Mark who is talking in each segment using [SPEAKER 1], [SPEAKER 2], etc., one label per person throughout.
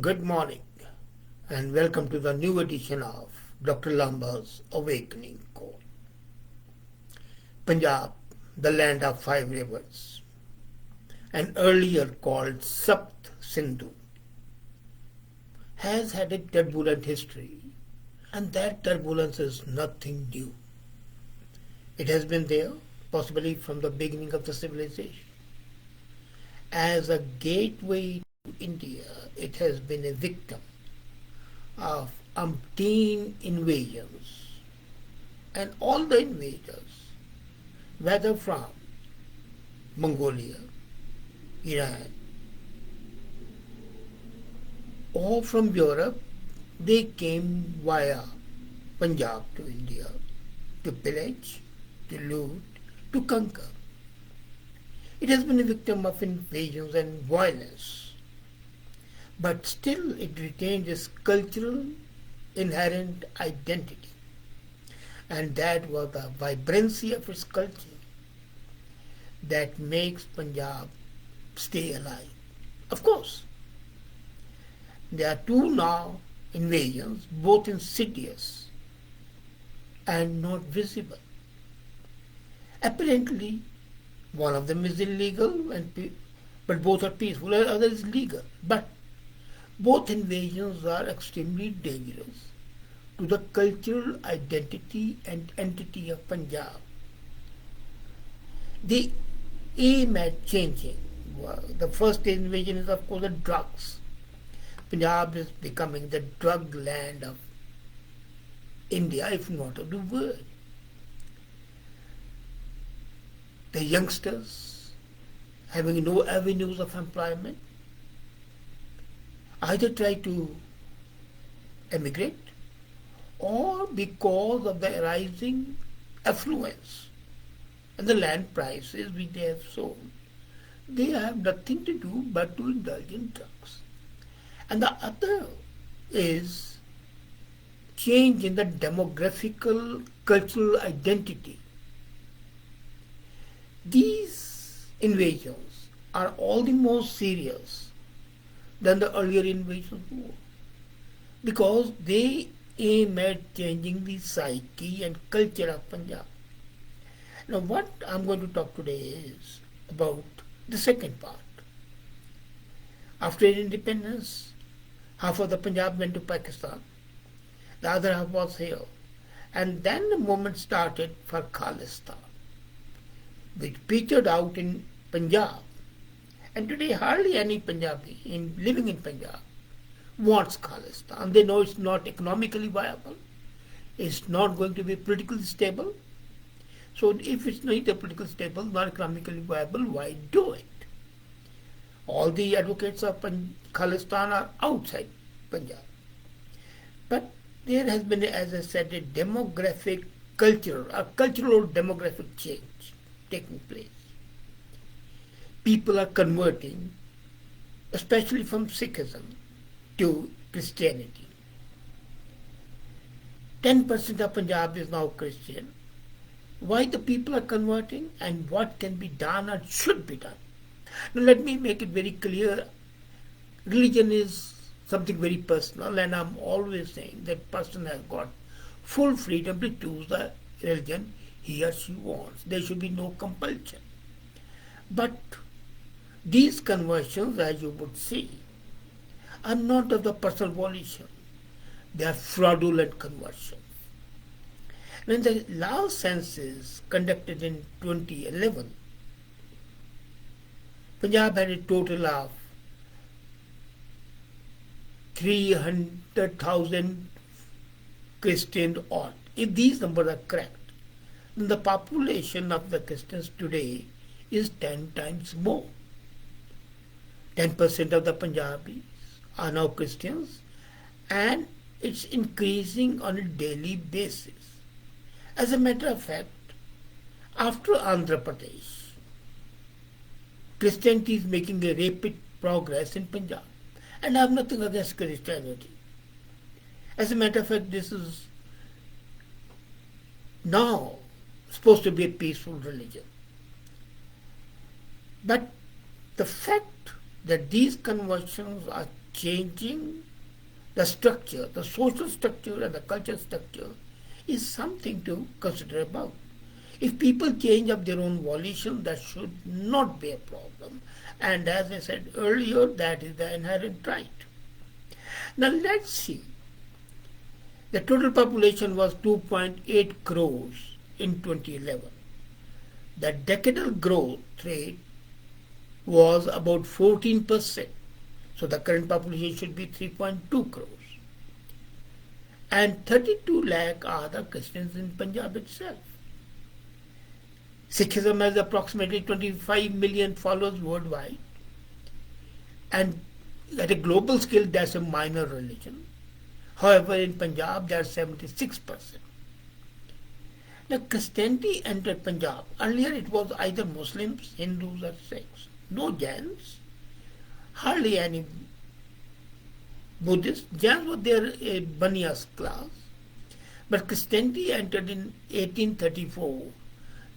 [SPEAKER 1] Good morning and welcome to the new edition of Dr.Lamba's Awakening Call. Punjab, the land of five rivers, and earlier called Sapt Sindhu, has had a turbulent history, and that turbulence is nothing new. It has been there, possibly from the beginning of the civilization. As a gateway to India, it has been a victim of umpteen invasions, and all the invaders, whether from Mongolia, Iran, or from Europe, they came via Punjab to India to pillage, to loot, to conquer. It has been a victim of invasions and violence, but still it retains its cultural inherent identity, and that was the vibrancy of its culture that makes Punjab stay alive. Of course, there are two now invasions, both insidious and not visible. Apparently, one of them is illegal, but both are peaceful. The other is legal. But both invasions are extremely dangerous to the cultural identity and entity of Punjab. They aim at changing. The first invasion is, of course, the drugs. Punjab is becoming the drug land of India, if not of the world. The youngsters having no avenues of employment either try to emigrate or because of the rising affluence and the land prices which they have sold, they have nothing to do but to indulge in drugs. And the other is change in the demographical cultural identity. These invasions are all the more serious than the earlier invasions were because they aim at changing the psyche and culture of Punjab. Now, what I'm going to talk today is about the second part. After independence, half of the Punjab went to Pakistan, the other half was here, and then the movement started for Khalistan, which petered out in Punjab. And today hardly any Punjabi living in Punjab wants Khalistan. They know it's not economically viable. It's not going to be politically stable. So if it's not politically stable, not economically viable, why do it? All the advocates of Khalistan are outside Punjab. But there has been, as I said, a cultural or demographic change taking place. People are converting, especially from Sikhism to Christianity. 10% of Punjab is now Christian. Why the people are converting and what can be done or should be done? Now let me make it very clear. Religion is something very personal, and I'm always saying that person has got full freedom to choose the religion he or she wants. There should be no compulsion. But these conversions, as you would see, are not of the personal volition. They are fraudulent conversions. When the last census conducted in 2011, Punjab had a total of 300,000 Christian odd. If these numbers are correct, then the population of the Christians today is 10 times more. 10% of the Punjabis are now Christians, and it's increasing on a daily basis. As a matter of fact, after Andhra Pradesh, Christianity is making a rapid progress in Punjab. And I have nothing against Christianity. As a matter of fact, this is now supposed to be a peaceful religion. But the fact that these conversions are changing the structure, the social structure and the cultural structure is something to consider about. If people change of their own volition, that should not be a problem. And as I said earlier, that is the inherent right. Now let's see. The total population was 2.8 crores in 2011. The decadal growth rate was about 14%. So the current population should be 3.2 crores. And 32 lakh are the Christians in Punjab itself. Sikhism has approximately 25 million followers worldwide. And at a global scale, that's a minor religion. However, in Punjab, there's 76%. Now, Christianity entered Punjab. Earlier, it was either Muslims, Hindus, or Sikhs. No Jains, hardly any Buddhists. Jains were there a Banias class. But Christianity entered in 1834.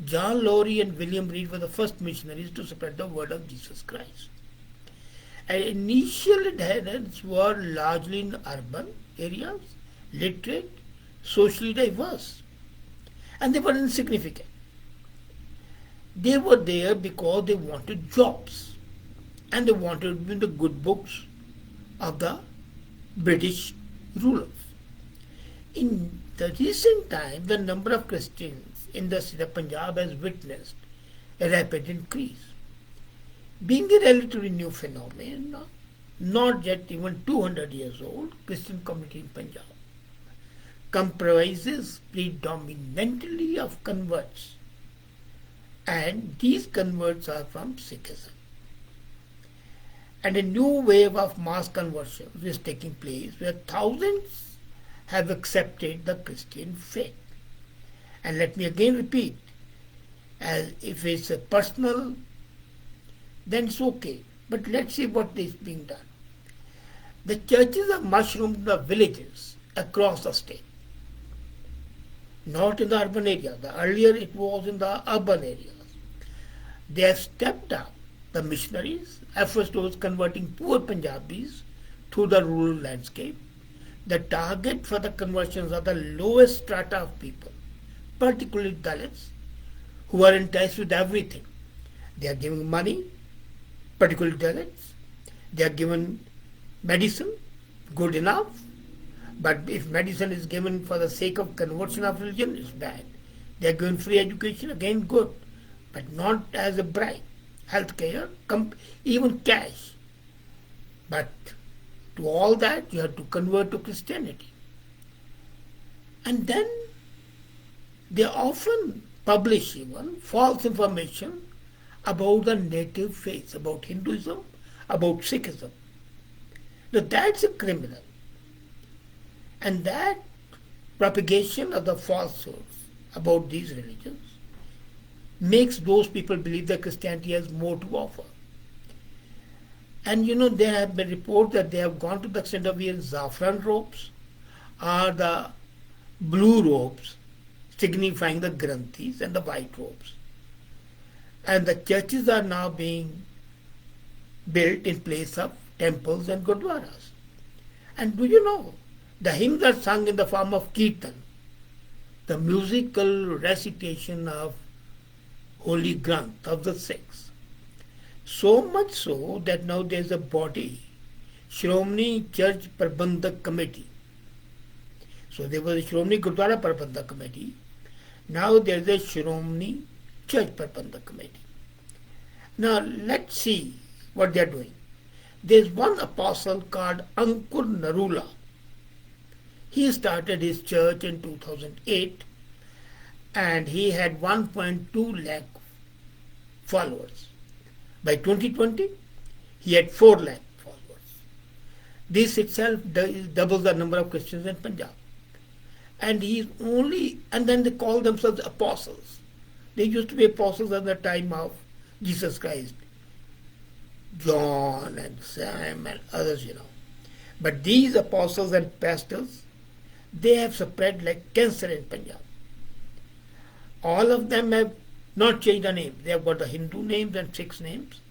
[SPEAKER 1] John Lowry and William Reed were the first missionaries to spread the word of Jesus Christ. And initial adherents were largely in urban areas, literate, socially diverse. And they were insignificant. They were there because they wanted jobs. And they wanted to be in the good books of the British rulers. In the recent time, the number of Christians in the state of Punjab has witnessed a rapid increase. Being a relatively new phenomenon, not yet even 200 years old, Christian community in Punjab comprises predominantly of converts, and these converts are from Sikhism. And a new wave of mass conversions is taking place where thousands have accepted the Christian faith. And let me again repeat, as if it's a personal, then it's okay. But let's see what is being done. The churches have mushroomed in the villages across the state. Not in the urban areas. Earlier it was in the urban areas. They have stepped up the missionaries' efforts towards converting poor Punjabis to the rural landscape. The target for the conversions are the lowest strata of people, particularly Dalits, who are enticed with everything. They are giving money, particularly Dalits. They are given medicine, good enough. But if medicine is given for the sake of conversion of religion, it's bad. They are given free education, again good, but not as a bribe. Healthcare, even cash. But to all that, you have to convert to Christianity. And then they often publish even false information about the native faiths, about Hinduism, about Sikhism. Now that's a criminal. And that propagation of the falsehoods about these religions makes those people believe that Christianity has more to offer. And there have been reports that they have gone to the extent of wearing saffron robes or the blue robes signifying the granthis and the white robes. And the churches are now being built in place of temples and gurdwaras. And do you know, the hymns are sung in the form of kirtan, the musical recitation of Holy Granth of the Sikhs. So much so that now there is a body, Shromani Church Prabandhak Committee. So there was a Shromani Gurdwara Prabandhak Committee. Now there is a Shromani Church Prabandhak Committee. Now let's see what they are doing. There is one apostle called Ankur Narula. He started his church in 2008 and he had 1.2 lakh followers. By 2020, he had 4 lakh followers. This itself doubles the number of Christians in Punjab. And then they call themselves apostles. They used to be apostles at the time of Jesus Christ, John and Sam and others, But these apostles and pastors, they have spread like cancer in Punjab. All of them have not changed the name. They have got the Hindu names and Sikh names.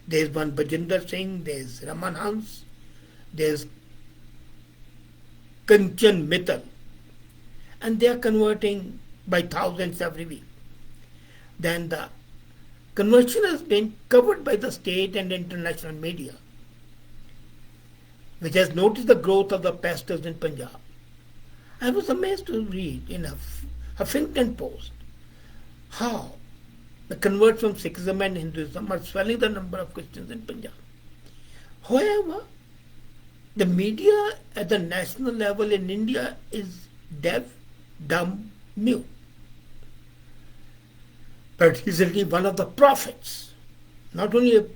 [SPEAKER 1] There is one Bajinder Singh, there is Raman Hans, There's Kanchan Mittal, and they are converting by thousands every week. Then the conversion has been covered by the state and international media, which has noticed the growth of the pastors in Punjab. I was amazed to read in a Huffington Post how the converts from Sikhism and Hinduism are swelling the number of Christians in Punjab. However, the media at the national level in India is deaf, dumb, mute. But recently one of the prophets, not only an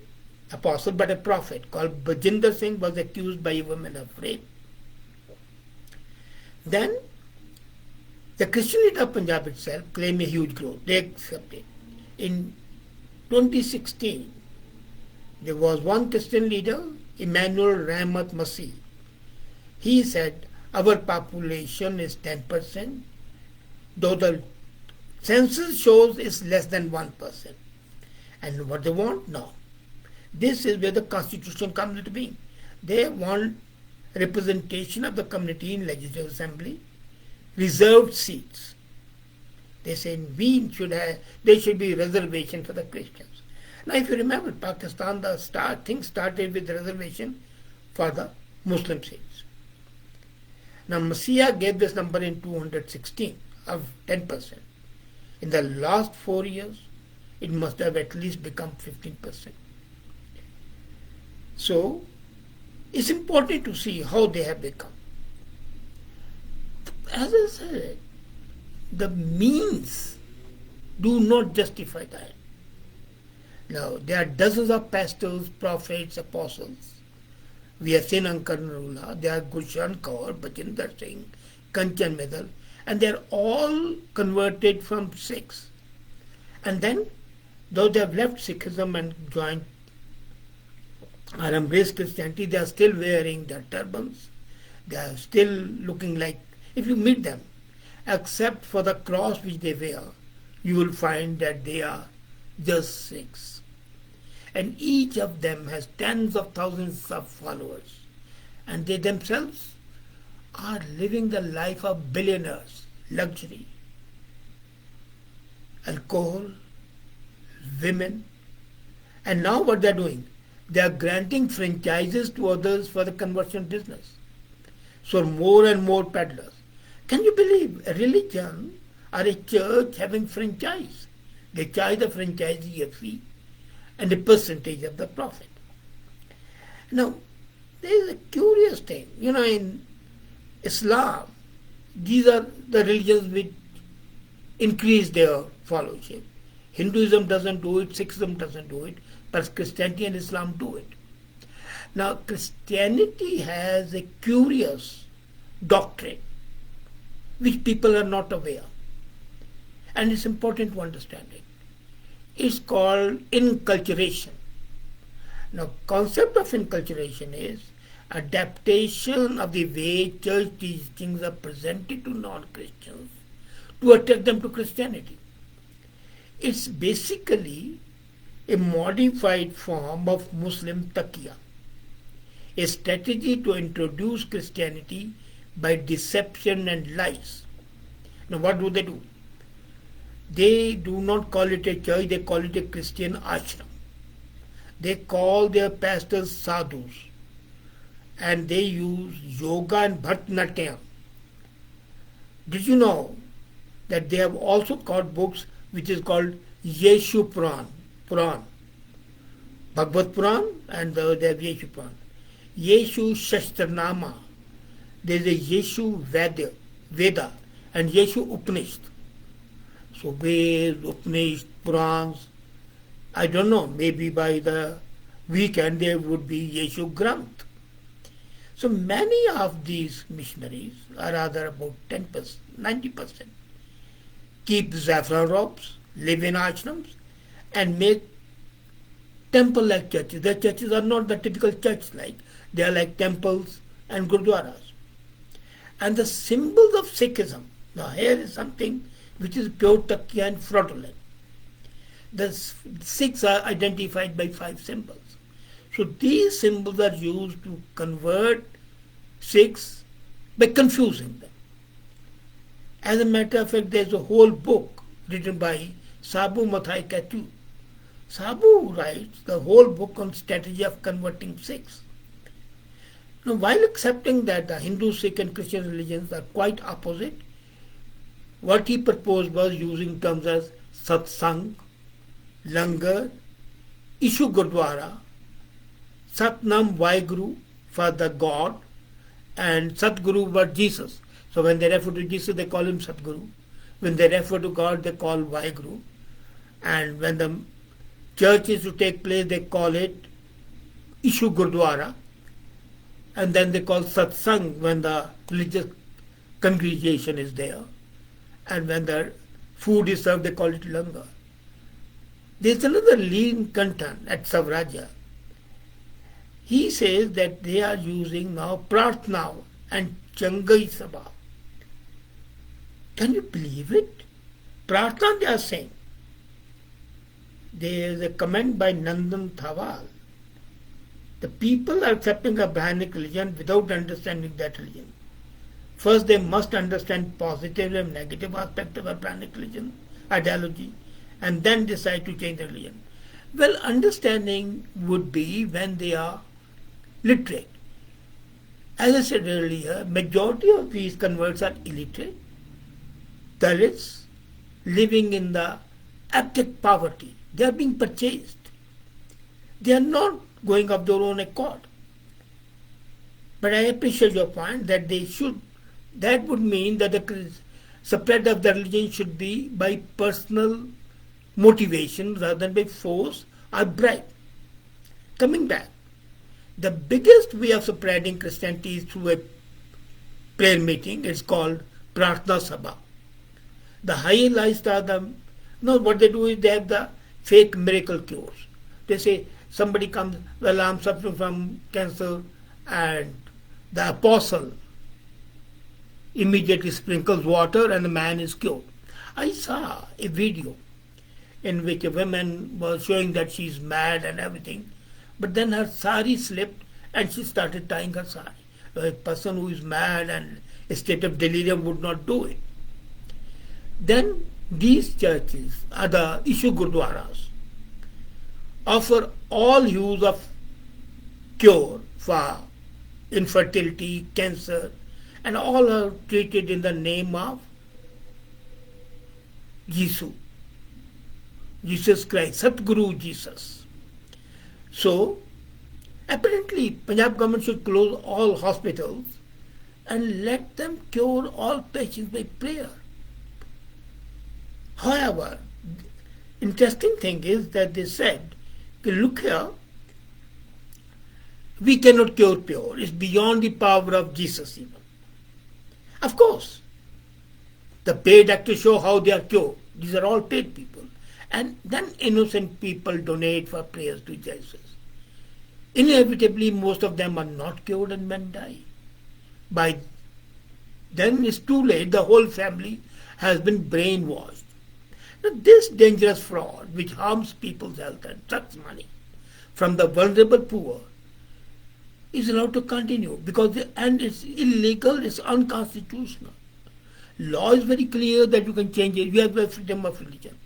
[SPEAKER 1] apostle but a prophet called Bajinder Singh, was accused by a woman of rape. Then the Christianity of Punjab itself claimed a huge growth. They accepted. In 2016, there was one Christian leader, Emmanuel Rahmat Masih. He said, our population is 10%, though the census shows it's less than 1%. And what they want now, this is where the constitution comes into being. They want representation of the community in legislative assembly, reserved seats. They say there should be reservation for the Christians. Now if you remember, Pakistan, things started with reservation for the Muslim seats. Now Messiah gave this number in 216 of 10%. In the last 4 years, it must have at least become 15%. So it's important to see how they have become. As I said, the means do not justify that. Now, there are dozens of pastors, prophets, apostles. We have seen Ankar Narula, they are Gulshan Kaur, Bajinder Singh, Kanchan Mittal, and they are all converted from Sikhs. And then, though they have left Sikhism and joined or embraced Christianity, they are still wearing their turbans. They are still looking like, if you meet them, except for the cross which they wear, you will find that they are just Sikhs. And each of them has tens of thousands of followers. And they themselves are living the life of billionaires, luxury, alcohol, women. And now what they are doing? They are granting franchises to others for the conversion business. So more and more peddlers. Can you believe a religion or a church having franchise? They charge the franchisee a fee and a percentage of the profit. Now, there is a curious thing. In Islam, these are the religions which increase their followership. Hinduism doesn't do it, Sikhism doesn't do it, but Christianity and Islam do it. Now, Christianity has a curious doctrine which people are not aware. And it's important to understand it. It's called inculturation. Now, concept of inculturation is adaptation of the way church teachings are presented to non-Christians to attract them to Christianity. It's basically a modified form of Muslim taqiyya, a strategy to introduce Christianity by deception and lies. Now what do? They do not call it a church, they call it a Christian ashram. They call their pastors sadhus, and they use yoga and Bharatanatyam. Did you know that they have also got books which is called Yeshu Puran, Bhagavad Puran, and they have Yeshu Puran. Yeshu Shastranama. There is a Yeshu Veda and Yeshu Upanishad. So Veda, Upanishad, Purans, I don't know, maybe by the weekend there would be Yeshu Granth. So many of these missionaries, or rather about 10%, 90%, keep saffron robes, live in ashrams, and make temple-like churches. Their churches are not the typical church-like. They are like temples and gurdwaras. And the symbols of Sikhism, now here is something which is pure taqiyya and fraudulent. The Sikhs are identified by 5 symbols. So these symbols are used to convert Sikhs by confusing them. As a matter of fact, there's a whole book written by Sabu Mathai Katu. Sabu writes the whole book on strategy of converting Sikhs. Now, while accepting that the Hindu, Sikh and Christian religions are quite opposite, what he proposed was using terms as satsang, langar, Ishu Gurdwara, Satnam Vaheguru for the God, and Satguru for Jesus. So when they refer to Jesus, they call him Satguru. When they refer to God, they call Vaheguru. And when the church is to take place, they call it Ishu Gurdwara. And then they call Satsang when the religious congregation is there. And when the food is served, they call it Langar. There's another lean Kantan at Savraja. He says that they are using now Prarthna and Changai Sabha. Can you believe it? Prarthna they are saying. There is a comment by Nandan Thawal. The people are accepting a Brahminic religion without understanding that religion. First, they must understand positive and negative aspect of a Brahminic religion, ideology, and then decide to change the religion. Well, understanding would be when they are literate. As I said earlier, majority of these converts are illiterate, Dalits, living in the abject poverty. They are being purchased. They are not going of their own accord. But I appreciate your point that they should. That would mean that the spread of the religion should be by personal motivation rather than by force or bribe. Coming back, the biggest way of spreading Christianity is through a prayer meeting. It's called Prarthna Sabha. The highlights are what they do is they have the fake miracle cures. They say somebody comes, well, I'm suffering from cancer, and the apostle immediately sprinkles water and the man is cured. I saw a video in which a woman was showing that she's mad and everything, but then her sari slipped and she started tying her sari. A person who is mad and a state of delirium would not do it. Then these churches, the Ishu Gurdwaras, offer all hues of cure for infertility, cancer, and all are treated in the name of Jesus Christ, Satguru Jesus. So, apparently, Punjab government should close all hospitals and let them cure all patients by prayer. However, interesting thing is that they said, look here, we cannot cure pure. It's beyond the power of Jesus even. Of course, the paid actors show how they are cured. These are all paid people. And then innocent people donate for prayers to Jesus. Inevitably, most of them are not cured and men die. By then it's too late. The whole family has been brainwashed. Now, this dangerous fraud, which harms people's health and sucks money from the vulnerable poor, is allowed to continue because and it's illegal, it's unconstitutional. Law is very clear that you can change it. You have the freedom of religion.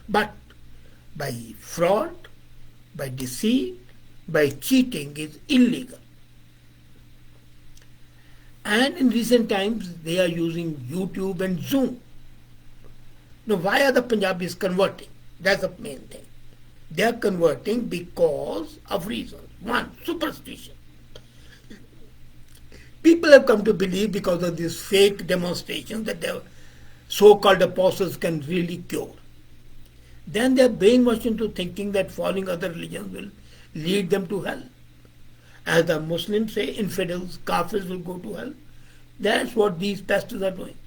[SPEAKER 1] But by fraud, by deceit, by cheating is illegal. And in recent times, they are using YouTube and Zoom. Now, why are the Punjabis converting? That's the main thing. They are converting because of reasons. One, superstition. People have come to believe because of these fake demonstrations that their so-called apostles can really cure. Then they are brainwashed into thinking that following other religions will lead them to hell. As the Muslims say, infidels, kafirs will go to hell. That's what these pastors are doing.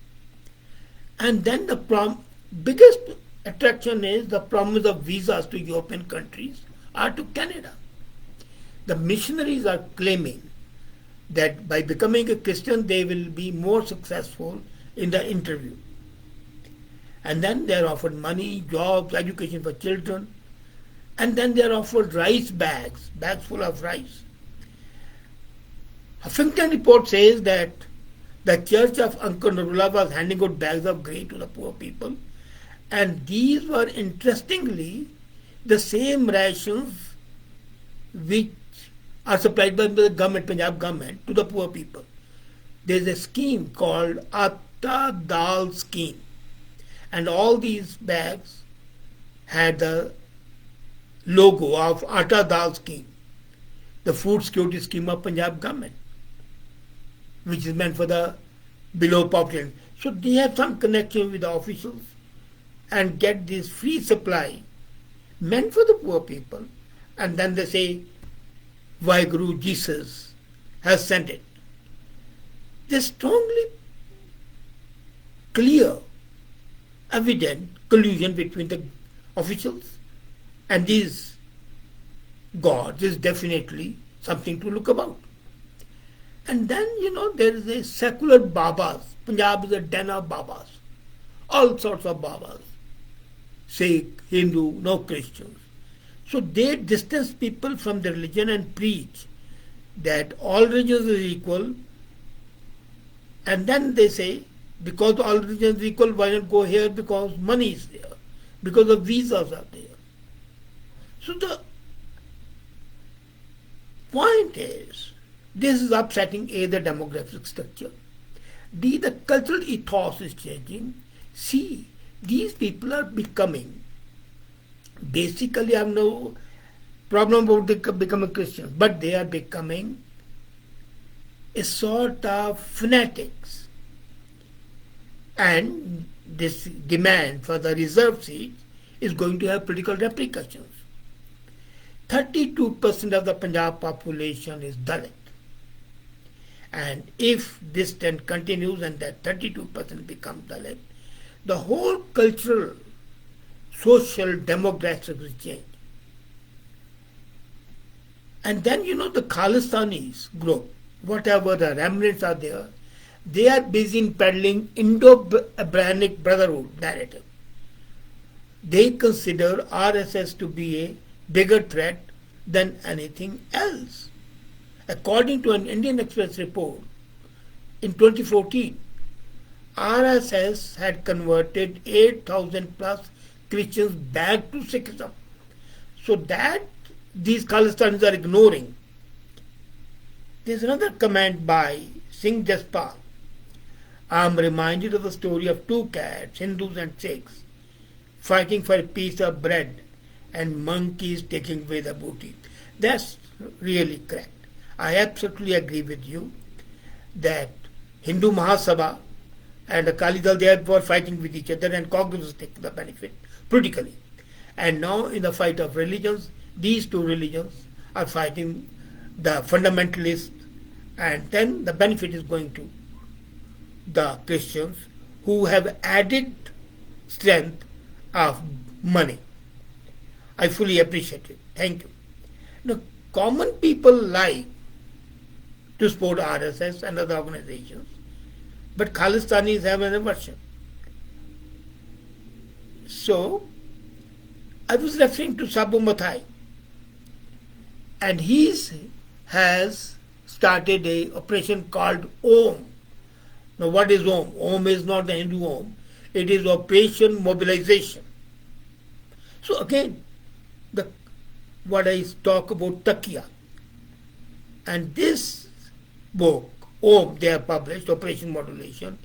[SPEAKER 1] And then the biggest attraction is the promise of visas to European countries or to Canada. The missionaries are claiming that by becoming a Christian, they will be more successful in the interview. And then they are offered money, jobs, education for children. And then they are offered rice bags, bags full of rice. Huffington report says that the church of Uncle Nurullah was handing out bags of grain to the poor people, and these were interestingly the same rations which are supplied by the government, Punjab government, to the poor people. There is a scheme called Atta Dal scheme, and all these bags had the logo of Atta Dal scheme, the food security scheme of Punjab government, which is meant for the below poverty. So they have some connection with the officials and get this free supply meant for the poor people, and then they say Vaheguru Jesus has sent it. There's strongly clear, evident collusion between the officials and these gods is definitely something to look about. And then, there is a secular Babas. Punjab is a den of Babas. All sorts of Babas. Sikh, Hindu, no Christians. So they distance people from the religion and preach that all religions are equal. And then they say, because all religions are equal, why not go here? Because money is there. Because the visas are there. So the point is, this is upsetting A, the demographic structure. D, the cultural ethos is changing. C, these people are becoming, basically I have no problem about becoming Christians, but they are becoming a sort of fanatics. And this demand for the reserved seats is going to have political repercussions. 32% of the Punjab population is Dalit. And if this trend continues and that 32% become Dalit, the whole cultural, social, demographics will change. And then, the Khalistanis group, whatever the remnants are there, they are busy in peddling Indo-Abrahamic brotherhood narrative. They consider RSS to be a bigger threat than anything else. According to an Indian Express report, in 2014, RSS had converted 8,000 plus Christians back to Sikhism. So that these Khalistanis are ignoring. There's another comment by Singh Jaspal. I'm reminded of the story of two cats, Hindus and Sikhs, fighting for a piece of bread and monkeys taking away the booty. That's really correct. I absolutely agree with you that Hindu Mahasabha and the Kali Dal, they were fighting with each other and Congress take the benefit politically. And now in the fight of religions, these two religions are fighting the fundamentalists, and then the benefit is going to the Christians who have added strength of money. I fully appreciate it. Thank you. Now, common people like to support RSS and other organizations, but Khalistanis have an aversion. So, I was referring to Sabu Mathai, and he has started a operation called OM. Now, what is OM? OM is not the Hindu OM. It is Operation Mobilization. So again, what I talk about Takia. And this book, OM, they have published, Operation Modulation,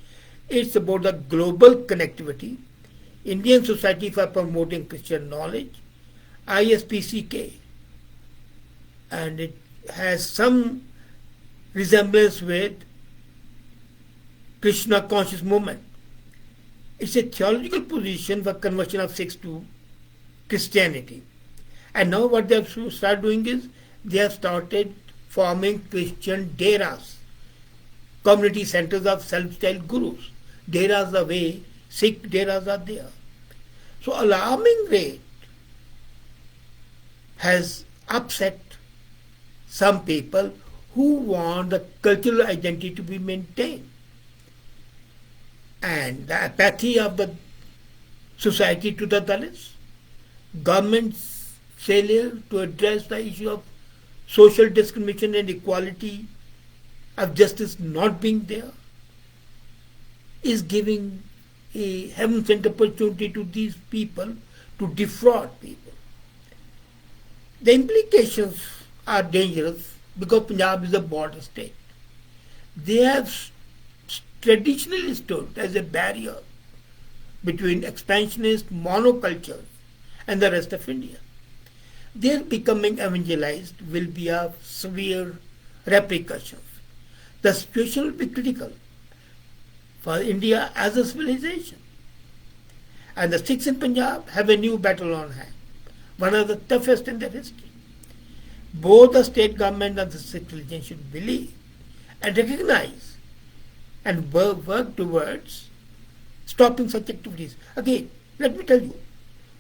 [SPEAKER 1] it's about the global connectivity, Indian Society for Promoting Christian Knowledge, ISPCK. And it has some resemblance with Krishna conscious movement. It's a theological position for conversion of Sikhs to Christianity. And now what they have started doing is they have started forming Christian deras, community centers of self-styled gurus. Deras the way Sikh deras are there. So alarming rate has upset some people who want the cultural identity to be maintained. And the apathy of the society to the Dalits, government's failure to address the issue of social discrimination and equality, of justice not being there, is giving a heaven sent opportunity to these people to defraud people. The implications are dangerous because Punjab is a border state. They have traditionally stood as a barrier between expansionist monocultures and the rest of India. Their becoming evangelized will be of severe repercussions. The situation will be critical for India as a civilization. And the Sikhs in Punjab have a new battle on hand, one of the toughest in their history. Both the state government and the Sikh religion should believe and recognize and work towards stopping such activities. Again, let me tell you,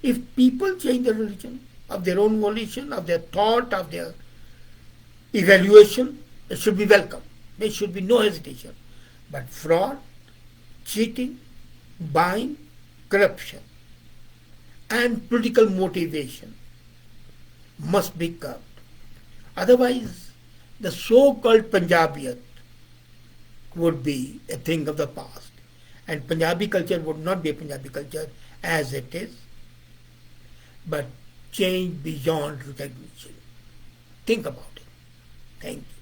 [SPEAKER 1] if people change their religion of their own volition, of their thought, of their evaluation, it should be welcome. There should be no hesitation. But fraud, cheating, buying, corruption, and political motivation must be curbed. Otherwise, the so-called Punjabiyat would be a thing of the past. And Punjabi culture would not be a Punjabi culture as it is, but change beyond recognition. Think about it. Thank you.